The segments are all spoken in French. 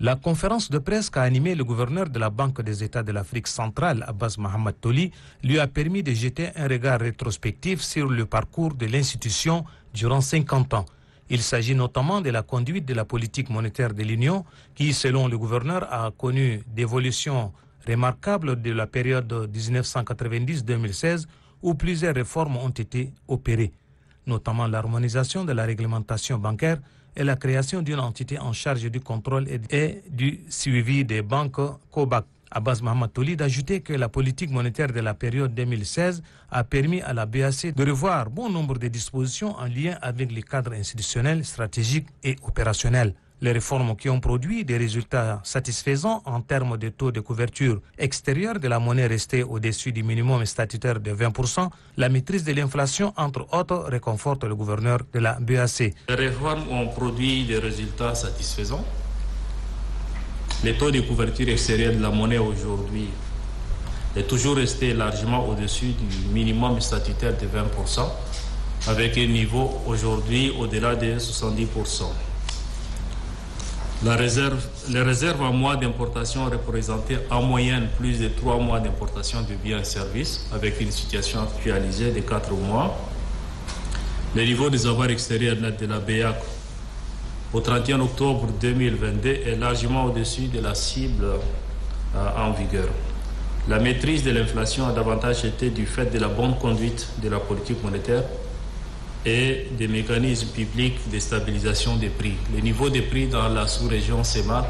La conférence de presse qu'a animé le gouverneur de la Banque des États de l'Afrique centrale, Abbas Mohamed Toli, lui a permis de jeter un regard rétrospectif sur le parcours de l'institution durant 50 ans. Il s'agit notamment de la conduite de la politique monétaire de l'Union qui, selon le gouverneur, a connu d'évolutions remarquables de la période 1990-2016 où plusieurs réformes ont été opérées, notamment l'harmonisation de la réglementation bancaire et la création d'une entité en charge du contrôle et du suivi des banques COBAC. Abbas Mohamed Toli d'ajouter que la politique monétaire de la période 2016 a permis à la BAC de revoir bon nombre de dispositions en lien avec les cadres institutionnels, stratégiques et opérationnels. Les réformes qui ont produit des résultats satisfaisants en termes de taux de couverture extérieure de la monnaie restée au-dessus du minimum statutaire de 20%, la maîtrise de l'inflation, entre autres, réconforte le gouverneur de la BAC. Les réformes ont produit des résultats satisfaisants. Le taux de couverture extérieure de la monnaie aujourd'hui est toujours resté largement au-dessus du minimum statutaire de 20%, avec un niveau aujourd'hui au-delà de 70%. Les réserves en mois d'importation représentaient en moyenne plus de 3 mois d'importation de biens et services, avec une situation actualisée de 4 mois. Le niveau des avoirs extérieurs nets de la BEAC au 31 octobre 2022 est largement au-dessus de la cible en vigueur. La maîtrise de l'inflation a davantage été du fait de la bonne conduite de la politique monétaire et des mécanismes publics de stabilisation des prix. Le niveau des prix dans la sous-région CEMAC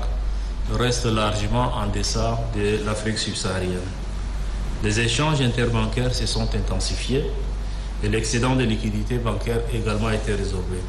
reste largement en deçà de l'Afrique subsaharienne. Les échanges interbancaires se sont intensifiés et l'excédent de liquidité bancaire a également été résorbé.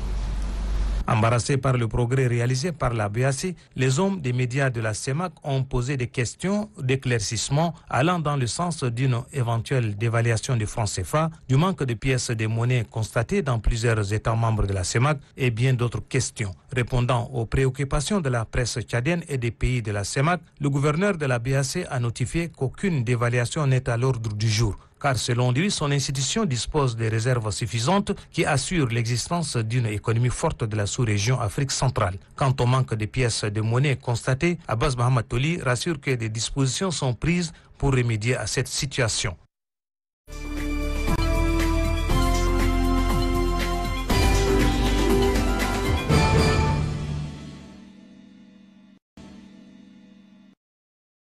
Embarrassés par le progrès réalisé par la BAC, les hommes des médias de la CEMAC ont posé des questions d'éclaircissement allant dans le sens d'une éventuelle dévaluation du franc CFA, du manque de pièces de monnaie constatées dans plusieurs États membres de la CEMAC et bien d'autres questions. Répondant aux préoccupations de la presse tchadienne et des pays de la CEMAC, le gouverneur de la BAC a notifié qu'aucune dévaluation n'est à l'ordre du jour, car selon lui, son institution dispose des réserves suffisantes qui assurent l'existence d'une économie forte de la sous-région Afrique centrale. Quant au manque de pièces de monnaie constaté, Abbas Mohamed Toli rassure que des dispositions sont prises pour remédier à cette situation.